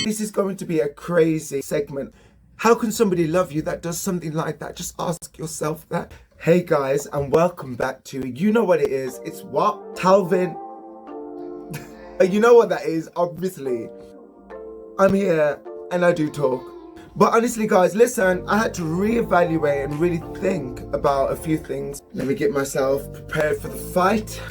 This is going to be a crazy segment. How can somebody love you that does something like that? Just ask yourself that. Hey guys, and welcome back to, you know what it is. It's what? Talvin. You know what that is, obviously. I'm here and I do talk. But honestly guys, listen, I had to reevaluate and really think about a few things. Let me get myself prepared for the fight.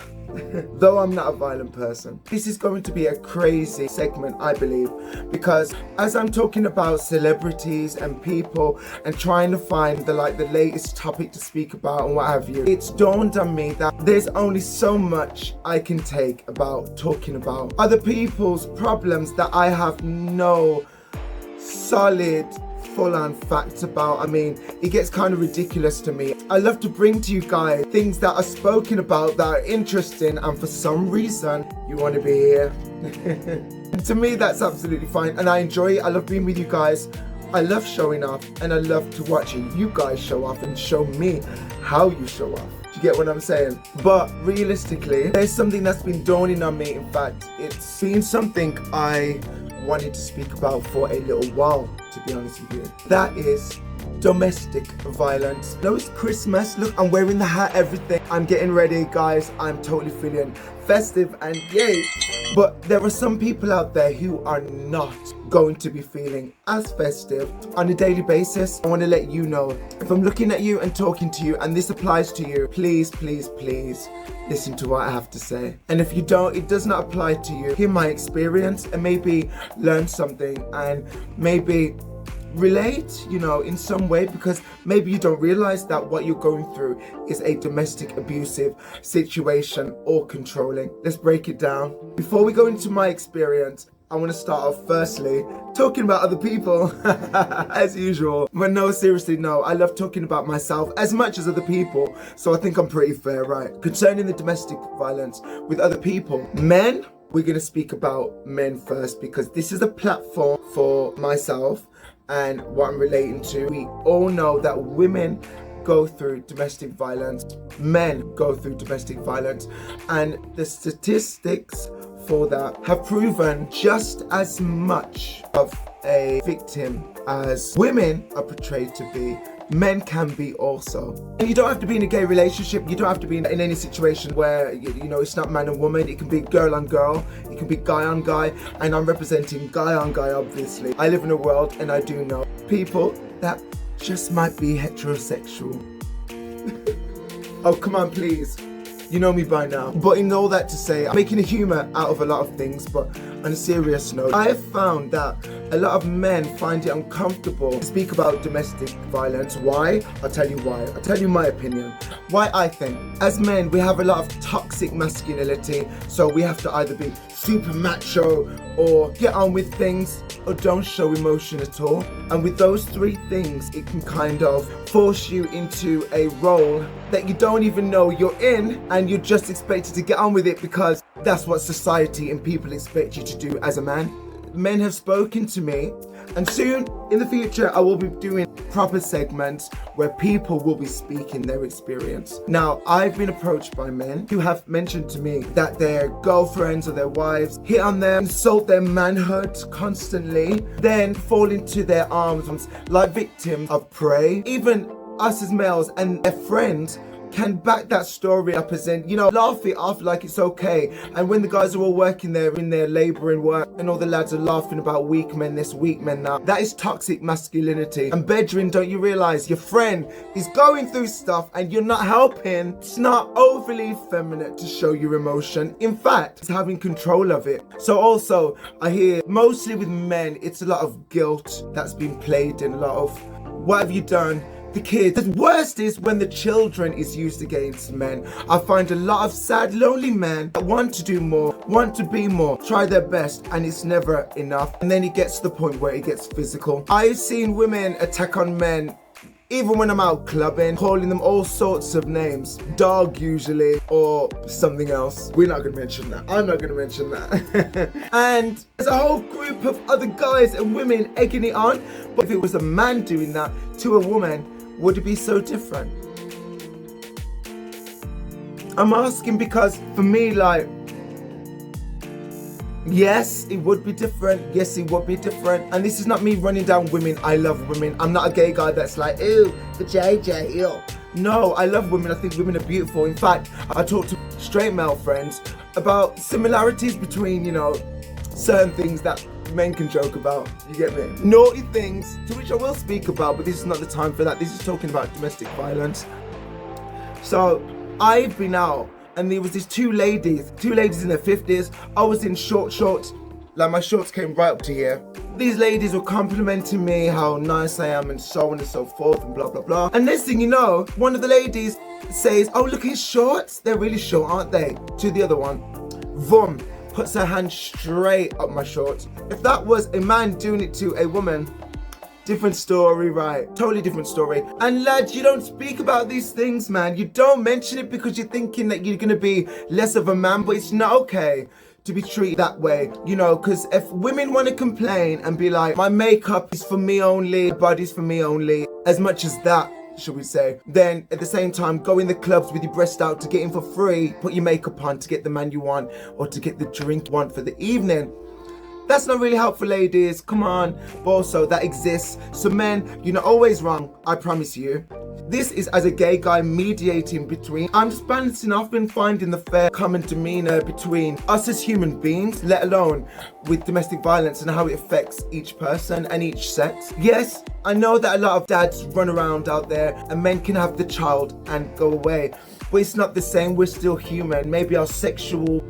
Though I'm not a violent person. This is going to be a crazy segment, I believe, because as I'm talking about celebrities and people and trying to find the latest topic to speak about and what have you, it's dawned on me that there's only so much I can take about talking about other people's problems that I have no solid full-on facts about. I mean, it gets kind of ridiculous to me. I love to bring to you guys things that are spoken about that are interesting, and for some reason you want to be here. And to me that's absolutely fine, and I enjoy it. I love being with you guys. I love showing off, and I love to watching you guys show off and show me how you show off. Do you get what I'm saying? But realistically, there's something that's been dawning on me. In fact, it's been something I wanted to speak about for a little while, to be honest with you. That is domestic violence. No, it's Christmas. Look, I'm wearing the hat, everything. I'm getting ready, guys. I'm totally feeling festive and yay. But there are some people out there who are not going to be feeling as festive on a daily basis. I want to let you know, if I'm looking at you and talking to you and this applies to you, please, please, please listen to what I have to say. And if you don't, it does not apply to you, hear my experience and maybe learn something and maybe relate, you know, in some way, because maybe you don't realize that what you're going through is a domestic abusive situation or controlling. Let's break it down. Before we go into my experience, I want to start off firstly talking about other people as usual. But no, seriously, no, I love talking about myself as much as other people, so I think I'm pretty fair, right? Concerning the domestic violence with other people, men, we're going to speak about men first because this is a platform for myself and what I'm relating to. We all know that women go through domestic violence, men go through domestic violence, and the statistics for that have proven just as much of a victim as women are portrayed to be, men can be also. And you don't have to be in a gay relationship, you don't have to be in any situation where you know it's not man and woman. It can be girl on girl, it can be guy on guy, and I'm representing guy on guy, obviously. I live in a world and I do know people that just might be heterosexual. Oh come on, please, you know me by now. But in all that to say, I'm making a humour out of a lot of things, but on a serious note, I have found that a lot of men find it uncomfortable to speak about domestic violence. Why? I'll tell you why. I'll tell you my opinion. Why I think. As men, we have a lot of toxic masculinity, so we have to either be super macho or get on with things or don't show emotion at all. And with those three things, it can kind of force you into a role that you don't even know you're in, and you're just expected to get on with it because that's what society and people expect you to do as a man. Men have spoken to me, and soon in the future I will be doing proper segments where people will be speaking their experience. Now, I've been approached by men who have mentioned to me that their girlfriends or their wives hit on them, insult their manhood constantly, then fall into their arms like victims of prey. Even us as males and their friends can back that story up as in, you know, laugh it off like it's okay. And when the guys are all working there in their labouring work and all the lads are laughing about weak men this, weak men now, that is toxic masculinity. And bedroom, don't you realise your friend is going through stuff and you're not helping? It's not overly effeminate to show your emotion. In fact, it's having control of it. So also, I hear mostly with men, it's a lot of guilt that's been played in, a lot of what have you done? The kids. The worst is when the children is used against men. I find a lot of sad, lonely men that want to do more, want to be more, try their best, and it's never enough. And then it gets to the point where it gets physical. I've seen women attack on men even when I'm out clubbing, calling them all sorts of names. Dog usually, or something else. We're not gonna mention that. I'm not gonna mention that. And there's a whole group of other guys and women egging it on. But if it was a man doing that to a woman, would it be so different? I'm asking because for me, like, Yes, it would be different. Yes, it would be different. And this is not me running down women. I love women. I'm not a gay guy that's like, ew, the JJ, ew. No, I love women. I think women are beautiful. In fact, I talk to straight male friends about similarities between, you know, certain things that men can joke about. You get me? Naughty things, to which I will speak about, but this is not the time for that. This is talking about domestic violence. So I've been out and there was these two ladies in their 50s. I was in short shorts, like my shorts came right up to here. These ladies were complimenting me how nice I am and so on and so forth and blah, blah, blah. And next thing you know, one of the ladies says, oh, look at his shorts. They're really short, aren't they? To the other one. Vum, puts her hand straight up my shorts. If that was a man doing it to a woman, different story, right? Totally different story. And lads, you don't speak about these things, man. You don't mention it because you're thinking that you're gonna be less of a man, but it's not okay to be treated that way, you know, because if women want to complain and be like, my makeup is for me only, my body's for me only, as much as that, should we say, then at the same time go in the clubs with your breast out to get in for free, put your makeup on to get the man you want or to get the drink you want for the evening. That's not really helpful, ladies. Come on. But also, that exists. So men, you're not always wrong. I promise you. This is as a gay guy mediating between. I'm just balancing off and finding the fair common demeanor between us as human beings, let alone with domestic violence and how it affects each person and each sex. Yes, I know that a lot of dads run around out there and men can have the child and go away. But it's not the same. We're still human. Maybe our sexual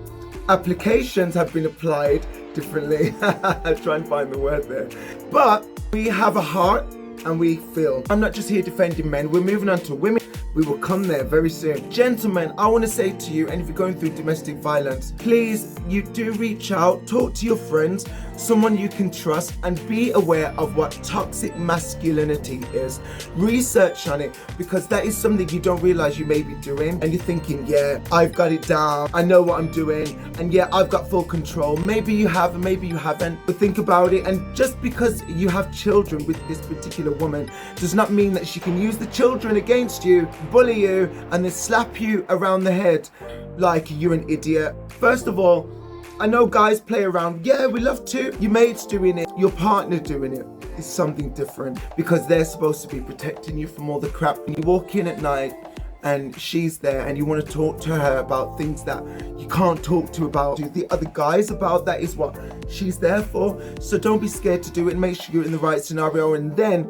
applications have been applied differently. I'm trying to find the word there. But we have a heart and we feel. I'm not just here defending men. We're moving on to women. We will come there very soon. Gentlemen, I want to say to you, and if you're going through domestic violence, please, you do reach out, talk to your friends, someone you can trust, and be aware of what toxic masculinity is. Research on it, because that is something you don't realize you may be doing, and you're thinking, yeah, I've got it down, I know what I'm doing, and yeah, I've got full control. Maybe you have, and maybe you haven't, but think about it. And just because you have children with this particular woman does not mean that she can use the children against you, bully you, and then slap you around the head like you're an idiot. First of all, I know guys play around. Yeah, we love to. Your mate's doing it, your partner doing it. It's something different because they're supposed to be protecting you from all the crap. When you walk in at night and she's there and you want to talk to her about things that you can't talk to the other guys about, that is what she's there for. So don't be scared to do it and make sure you're in the right scenario. And then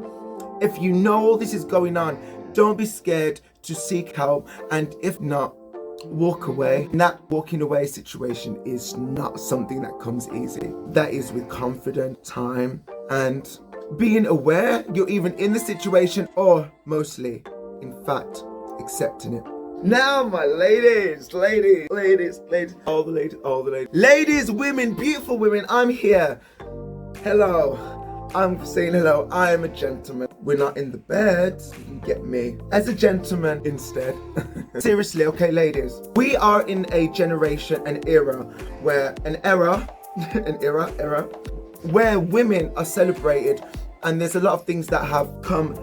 if you know all this is going on, don't be scared to seek help. And if not, walk away. And that walking away situation is not something that comes easy. That is with confidence, time, and being aware you're even in the situation, or mostly, in fact, accepting it. Now, my ladies, all the ladies, women, beautiful women, I'm here. Hello. I'm saying hello. I am a gentleman. We're not in the bed. You can get me as a gentleman instead. Seriously, okay, ladies. We are in a generation, an era where where women are celebrated, and there's a lot of things that have come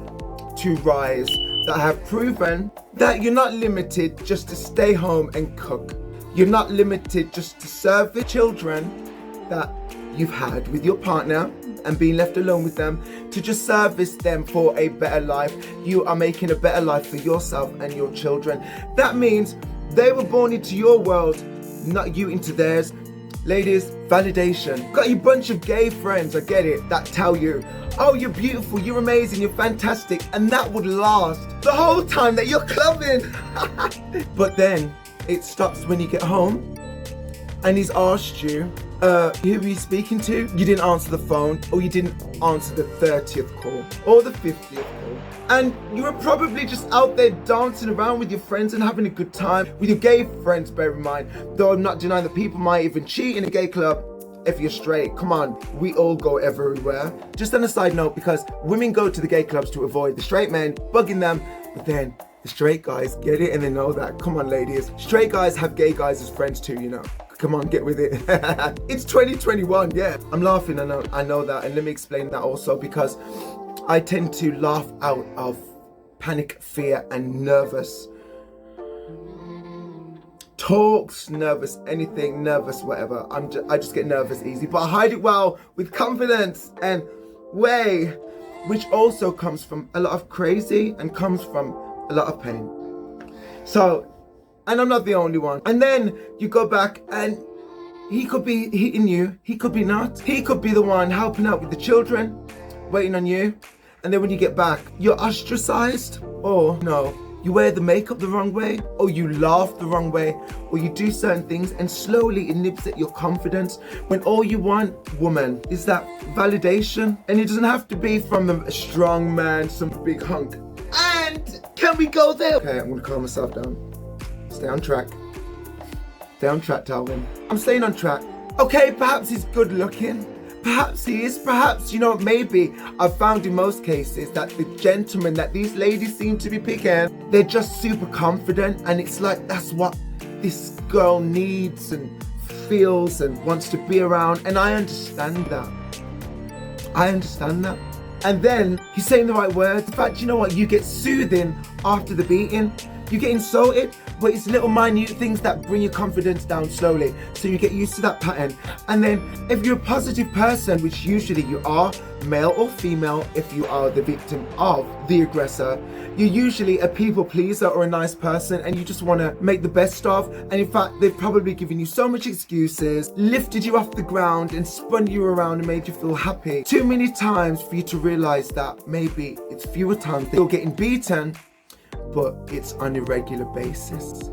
to rise that have proven that you're not limited just to stay home and cook. You're not limited just to serve the children that you've had with your partner and being left alone with them, to just service them for a better life. You are making a better life for yourself and your children. That means they were born into your world, not you into theirs. Ladies, validation. Got you a bunch of gay friends, I get it, that tell you, oh, you're beautiful, you're amazing, you're fantastic, and that would last the whole time that you're clubbing. But then it stops when you get home and he's asked you, who were you speaking to? You didn't answer the phone, or you didn't answer the 30th call, or the 50th call. And you were probably just out there dancing around with your friends and having a good time with your gay friends, bear in mind. Though I'm not denying that people might even cheat in a gay club if you're straight. Come on, we all go everywhere. Just on a side note, because women go to the gay clubs to avoid the straight men bugging them, but then the straight guys get it and they know that. Come on, ladies. Straight guys have gay guys as friends too, you know. Come on, get with it. It's 2021, yeah. I'm laughing, I know that, and let me explain that also, because I tend to laugh out of panic, fear, and nervous talks, nervous, anything, nervous, whatever. I just get nervous easy, but I hide it well with confidence and way, which also comes from a lot of crazy and comes from a lot of pain. So, and I'm not the only one. And then you go back and he could be hitting you, he could be not. He could be the one helping out with the children, waiting on you. And then when you get back, you're ostracized. Or no, you wear the makeup the wrong way, or you laugh the wrong way, or you do certain things and slowly it nips at your confidence when all you want, woman, is that validation. And it doesn't have to be from a strong man, some big hunk. And can we go there? Okay, I'm gonna calm myself down. Stay on track. Stay on track, Talvin. I'm staying on track. Okay, perhaps he's good looking. Perhaps he is. Perhaps, maybe I've found in most cases that the gentlemen that these ladies seem to be picking, they're just super confident, and it's like that's what this girl needs and feels and wants to be around. And I understand that. And then he's saying the right words. In fact, you know what? You get soothing after the beating. You get insulted, but it's little minute things that bring your confidence down slowly. So you get used to that pattern. And then if you're a positive person, which usually you are, male or female, if you are the victim of the aggressor, you're usually a people pleaser or a nice person, and you just want to make the best of. And in fact, they've probably given you so much excuses, lifted you off the ground and spun you around and made you feel happy too many times for you to realize that maybe it's fewer times that you're getting beaten, but it's on a regular basis.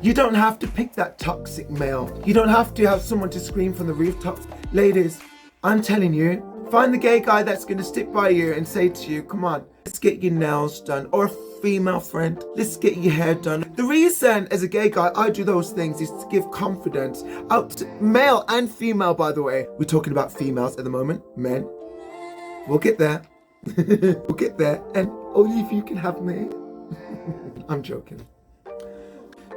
You don't have to pick that toxic male. You don't have to have someone to scream from the rooftops. Ladies, I'm telling you, find the gay guy that's going to stick by you and say to you, come on, let's get your nails done. Or a female friend, let's get your hair done. The reason as a gay guy I do those things is to give confidence out to male and female, by the way. We're talking about females at the moment, men. We'll get there. We'll get there, and only if you can have me. I'm joking.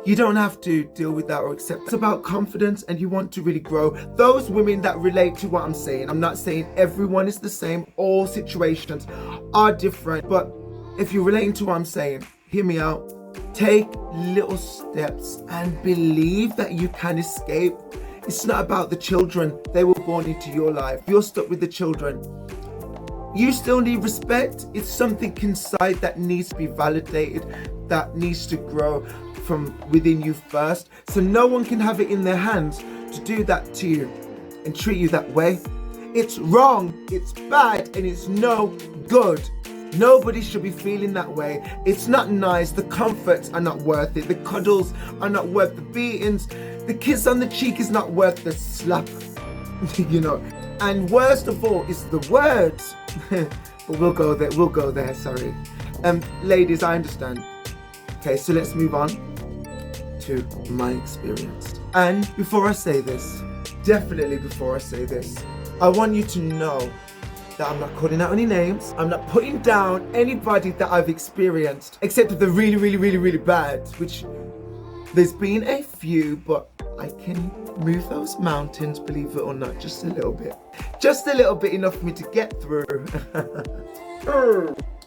You don't have to deal with that or accept. It's about confidence, and you want to really grow. Those women that relate to what I'm saying, I'm not saying everyone is the same. All situations are different. But if you're relating to what I'm saying, hear me out. Take little steps and believe that you can escape. It's not about the children. They were born into your life. You're stuck with the children. You still need respect. It's something inside that needs to be validated, that needs to grow from within you first. So no one can have it in their hands to do that to you and treat you that way. It's wrong, it's bad, and it's no good. Nobody should be feeling that way. It's not nice. The comforts are not worth it. The cuddles are not worth the beatings. The kiss on the cheek is not worth the slap. And worst of all is the words. But we'll go there, sorry. Ladies, I understand. Okay, so let's move on to my experience. And before I say this, definitely before I say this, I want you to know that I'm not calling out any names. I'm not putting down anybody that I've experienced, except if they're really, really, really, really bad, which there's been a few, but I can move those mountains, believe it or not, just a little bit. Just a little bit, enough for me to get through.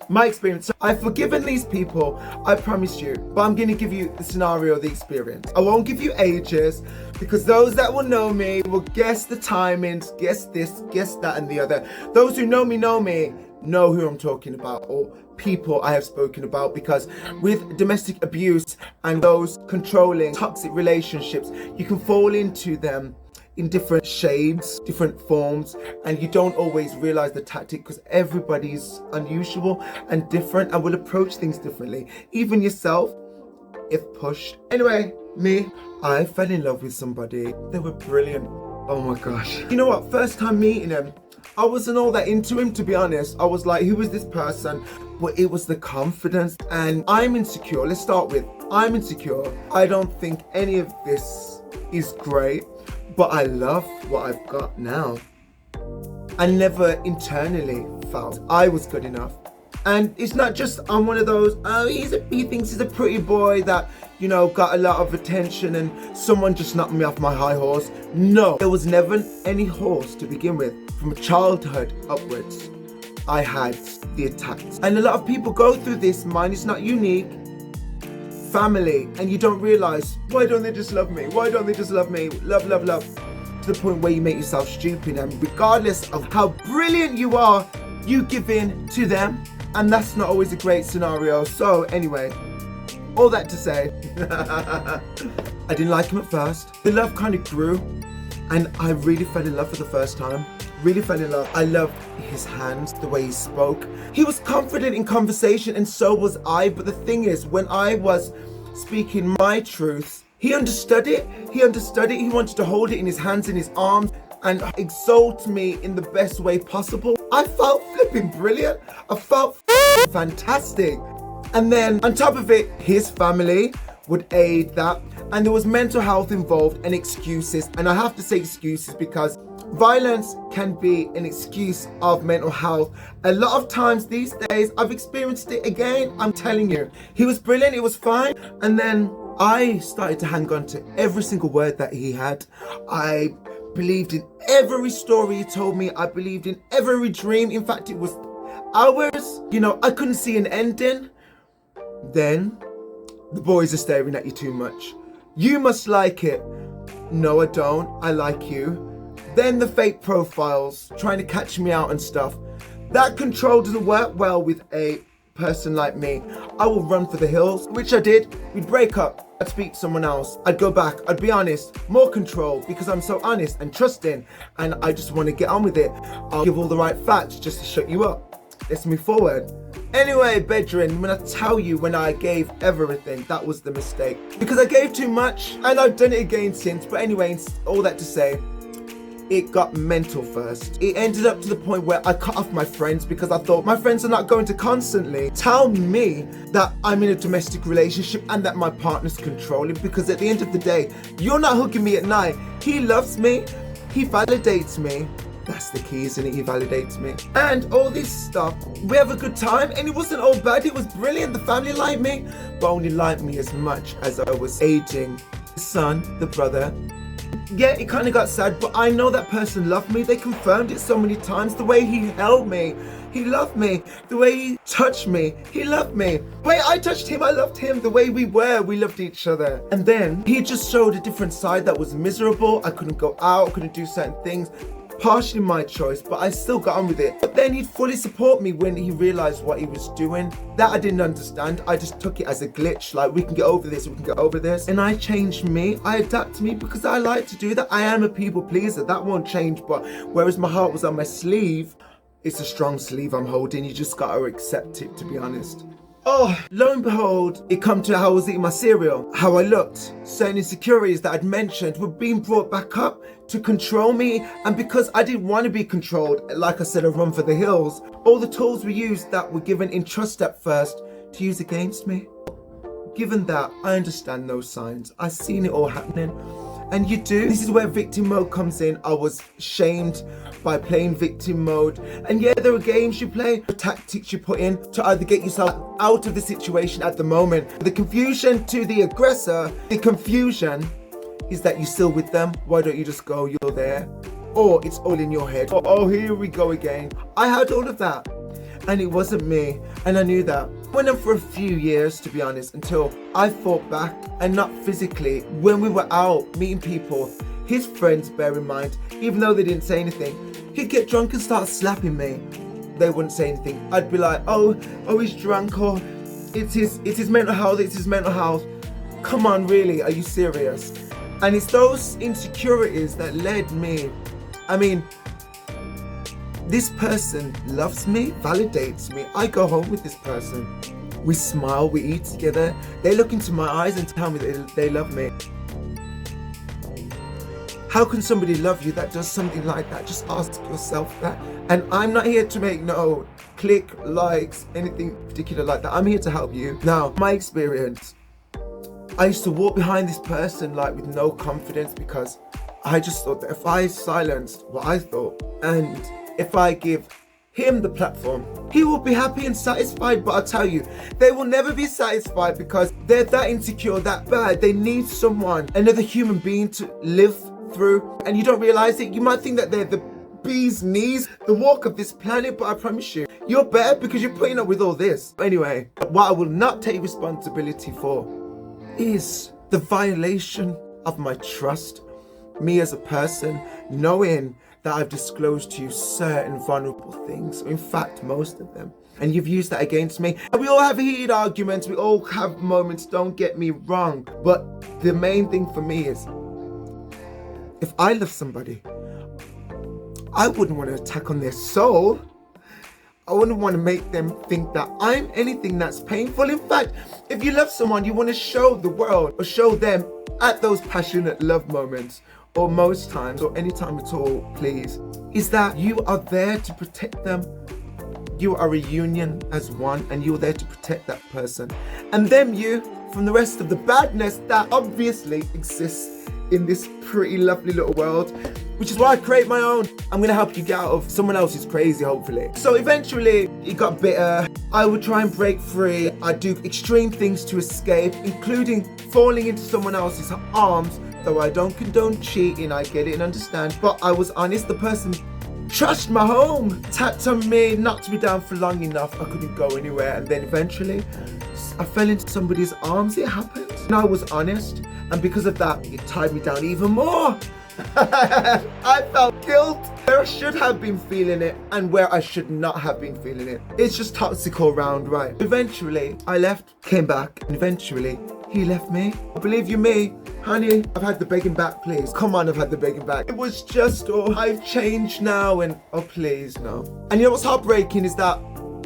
My experience. So I've forgiven these people, I promise you, but I'm going to give you the scenario, the experience. I won't give you ages, because those that will know me will guess the timings, guess this, guess that, and the other. Those who know me know who I'm talking about, or people I have spoken about, because with domestic abuse and those controlling toxic relationships, you can fall into them in different shades, different forms, and you don't always realize the tactic, because everybody's unusual and different and will approach things differently, even yourself if pushed. Anyway, I fell in love with somebody. They were brilliant. Oh my gosh. You know what, first time meeting him, I wasn't all that into him, to be honest. I was like, who is this person? But it was the confidence, and I'm insecure. Let's start with, I'm insecure. I don't think any of this is great, but I love what I've got now. I never internally felt I was good enough. And it's not just I'm one of those, he thinks he's a pretty boy that, got a lot of attention and someone just knocked me off my high horse. No, there was never any horse to begin with. From childhood upwards, I had the attacks. And a lot of people go through this. Mine is not unique. family, and you don't realize, why don't they just love me? Why don't they just love me? Love, love, love. To the point where you make yourself stupid, and regardless of how brilliant you are, you give in to them, and that's not always a great scenario. So anyway, all that to say, I didn't like him at first. The love kind of grew, and I really fell in love for the first time. Really fell in love. I loved his hands, the way he spoke. He was confident in conversation, and so was I. But the thing is, when I was speaking my truth, he understood it. He understood it. He wanted to hold it in his hands, in his arms, and exalt me in the best way possible. I felt flipping brilliant. I felt fantastic. And then on top of it, his family would aid that. And there was mental health involved and excuses. And I have to say excuses because violence can be an excuse of mental health. A lot of times these days, I've experienced it again. I'm telling you, he was brilliant. It was fine. And then I started to hang on to every single word that he had. I believed in every story he told me. I believed in every dream. In fact, it was ours. You know, I couldn't see an ending. Then the boys are staring at you too much. You must like it. No, I don't. I like you. Then the fake profiles trying to catch me out and stuff. That control doesn't work well with a person like me. I will run for the hills, which I did. We'd break up. I'd speak to someone else. I'd go back. I'd be honest. More control because I'm so honest and trusting, and I just want to get on with it. I'll give all the right facts just to shut you up. Let's move forward. Anyway, Bedrin, when I tell you when I gave everything, that was the mistake. Because I gave too much, and I've done it again since. But anyway, all that to say, it got mental first. It ended up to the point where I cut off my friends because I thought my friends are not going to constantly tell me that I'm in a domestic relationship and that my partner's controlling, because at the end of the day, you're not hugging me at night. He loves me. He validates me. That's the key, isn't it? He validates me. And all this stuff, we have a good time, and it wasn't all bad. It was brilliant. The family liked me, but only liked me as much as I was aiding the son, the brother. Yeah, it kind of got sad, but I know that person loved me. They confirmed it so many times. The way he held me, he loved me. The way he touched me, he loved me. The way I touched him, I loved him. The way we loved each other. And then he just showed a different side that was miserable. I couldn't go out, I couldn't do certain things. Partially my choice, but I still got on with it. But then he'd fully support me when he realized what he was doing. That I didn't understand. I just took it as a glitch, like we can get over this, we can get over this. And I changed me, I adapt me because I like to do that. I am a people pleaser, that won't change. But whereas my heart was on my sleeve, it's a strong sleeve I'm holding. You just gotta accept it, to be honest. Oh, lo and behold, it come to how I was eating my cereal, how I looked. Certain insecurities that I'd mentioned were being brought back up to control me. And because I didn't want to be controlled, like I said, I run for the hills. All the tools we used that were given in trust at first to use against me. Given that, I understand those signs. I've seen it all happening. And you do. This is where victim mode comes in. I was shamed by playing victim mode. And yeah, there are games you play, tactics you put in to either get yourself out of the situation at the moment. The confusion to the aggressor, the confusion is that you're still with them. Why don't you just go, you're there? Or it's all in your head. Oh, here we go again. I had all of that. And it wasn't me. And I knew that. Went on for a few years, to be honest, until I fought back, and not physically. When we were out meeting people, his friends, bear in mind, even though they didn't say anything, he'd get drunk and start slapping me. They wouldn't say anything. I'd be like, oh, he's drunk, or it's his mental health, it's his mental health. Come on, really, are you serious? And it's those insecurities that led me. I mean, this person loves me, validates me. I go home with this person. We smile, we eat together. They look into my eyes and tell me that they love me. How can somebody love you that does something like that? Just ask yourself that. And I'm not here to make no click, likes, anything particular like that. I'm here to help you. Now, my experience, I used to walk behind this person like with no confidence, because I just thought that if I silenced what I thought, and if I give him the platform, he will be happy and satisfied. But I'll tell you, they will never be satisfied, because they're that insecure, that bad. They need someone, another human being to live through. And you don't realize it. You might think that they're the bee's knees, the walk of this planet, but I promise you, you're better because you're putting up with all this. Anyway, what I will not take responsibility for is the violation of my trust. Me as a person, knowing that I've disclosed to you certain vulnerable things, in fact, most of them, and you've used that against me. We all have heated arguments, we all have moments, don't get me wrong, but the main thing for me is, if I love somebody, I wouldn't want to attack on their soul. I wouldn't want to make them think that I'm anything that's painful. In fact, if you love someone, you want to show the world or show them at those passionate love moments, or most times, or any time at all, please, is that you are there to protect them. You are a union as one, and you're there to protect that person. And then you, from the rest of the badness that obviously exists in this pretty lovely little world, which is why I create my own. I'm gonna help you get out of someone else's crazy, hopefully. So eventually, it got bitter. I would try and break free. I'd do extreme things to escape, including falling into someone else's arms. Though I don't condone cheating, I get it and understand. But I was honest, the person trashed my home, tapped on me, knocked me down for long enough. I couldn't go anywhere. And then eventually, I fell into somebody's arms. It happened. And I was honest. And because of that, it tied me down even more. I felt guilt where I should have been feeling it and where I should not have been feeling it. It's just toxic all round, right? Eventually, I left, came back, and eventually, he left me. Believe you me, honey, I've had the begging back, please. Come on, I've had the begging back. It was just, oh, I've changed now, and oh, please, no. And you know what's heartbreaking is that,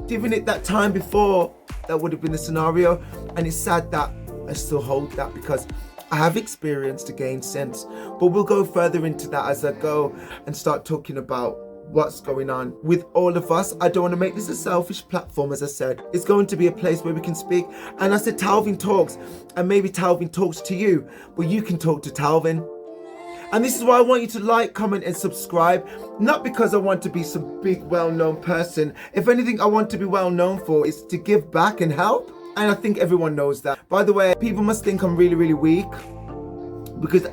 given it that time before, that would have been the scenario, and it's sad that I still hold that because I have experience to gain sense, but we'll go further into that as I go and start talking about what's going on with all of us. I don't want to make this a selfish platform, as I said. It's going to be a place where we can speak. And I said Talvin talks, and maybe Talvin talks to you, but you can talk to Talvin. And this is why I want you to like, comment, and subscribe. Not because I want to be some big, well-known person. If anything I want to be well-known for is to give back and help. And I think everyone knows that. By the way, people must think I'm really, really weak because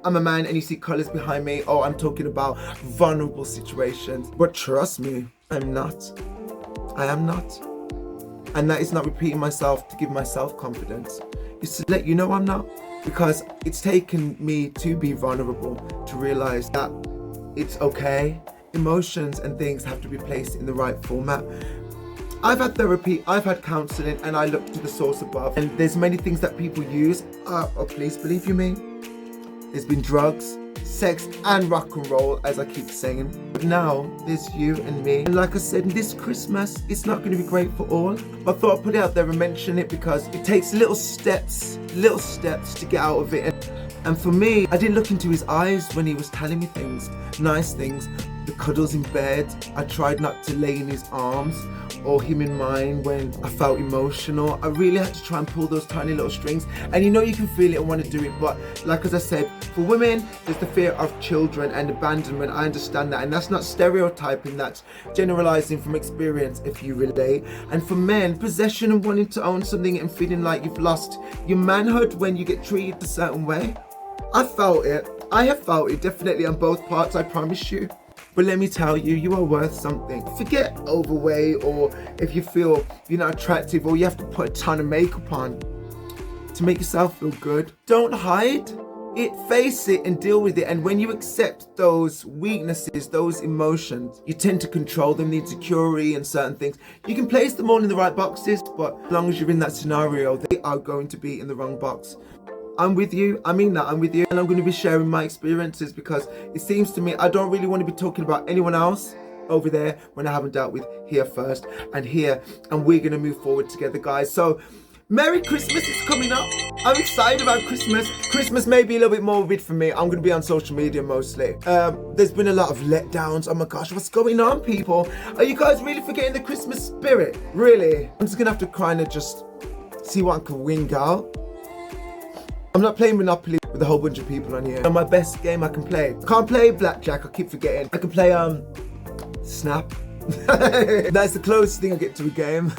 I'm a man and you see colours behind me. Oh, I'm talking about vulnerable situations. But trust me, I'm not. I am not. And that is not repeating myself to give myself confidence. It's to let you know I'm not. Because it's taken me to be vulnerable, to realise that it's okay. Emotions and things have to be placed in the right format. I've had therapy, I've had counselling, and I look to the source above. And there's many things that people use. Oh, please believe you me. There's been drugs, sex, and rock and roll, as I keep saying. But now, there's you and me. And like I said, this Christmas, it's not going to be great for all. But I thought I'd put it out there and mention it because it takes little steps to get out of it. And for me, I didn't look into his eyes when he was telling me things, nice things. The cuddles in bed, I tried not to lay in his arms or him in mine when I felt emotional. I really had to try and pull those tiny little strings. And you know you can feel it and want to do it, but like as I said, for women, there's the fear of children and abandonment. I understand that, and that's not stereotyping, that's generalizing from experience if you relate. And for men, possession and wanting to own something and feeling like you've lost your manhood when you get treated a certain way. I felt it. I have felt it definitely on both parts, I promise you. But let me tell you, you are worth something. Forget overweight or if you feel you're not attractive or you have to put a ton of makeup on to make yourself feel good. Don't hide it, face it and deal with it. And when you accept those weaknesses, those emotions, you tend to control them, the insecurity and certain things. You can place them all in the right boxes, but as long as you're in that scenario, they are going to be in the wrong box. I'm with you, I mean that, I'm with you, and I'm going to be sharing my experiences because it seems to me I don't really want to be talking about anyone else over there when I haven't dealt with here first and here, and we're going to move forward together, guys. So Merry Christmas is coming up. I'm excited about Christmas. Christmas may be a little bit morbid for me. I'm going to be on social media mostly. There's been a lot of letdowns. Oh my gosh, what's going on, people? Are you guys really forgetting the Christmas spirit? Really? I'm just going to have to kind of just see what I can wing out. I'm not playing Monopoly with a whole bunch of people on here. And my best game I can play. Can't play Blackjack, I keep forgetting. I can play Snap. That's the closest thing I get to a game.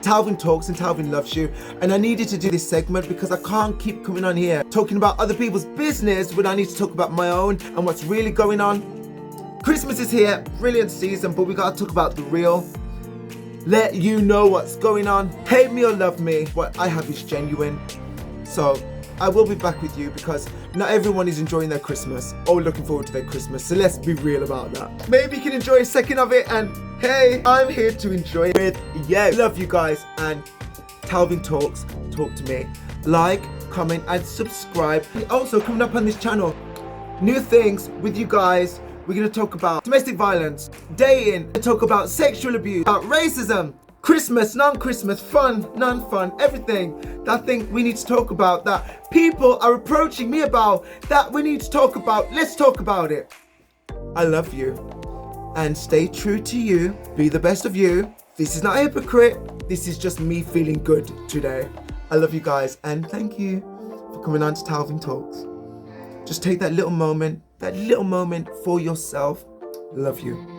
Talvin talks and Talvin loves you. And I needed to do this segment because I can't keep coming on here talking about other people's business when I need to talk about my own and what's really going on. Christmas is here, brilliant season, but we gotta talk about the real. Let you know what's going on. Hate me or love me, what I have is genuine. So I will be back with you because not everyone is enjoying their Christmas or looking forward to their Christmas. So let's be real about that. Maybe you can enjoy a second of it, and hey, I'm here to enjoy it with you. Love you guys, and Talvin Talks, talk to me. Like, comment, and subscribe. Also, coming up on this channel, new things with you guys. We're going to talk about domestic violence, dating, talk about sexual abuse, about racism, Christmas, non-Christmas, fun, non-fun, everything that I think we need to talk about, that people are approaching me about, that we need to talk about. Let's talk about it. I love you. And stay true to you. Be the best of you. This is not a hypocrite. This is just me feeling good today. I love you guys, and thank you for coming on to Talvin Talks. Just take that little moment for yourself. Love you.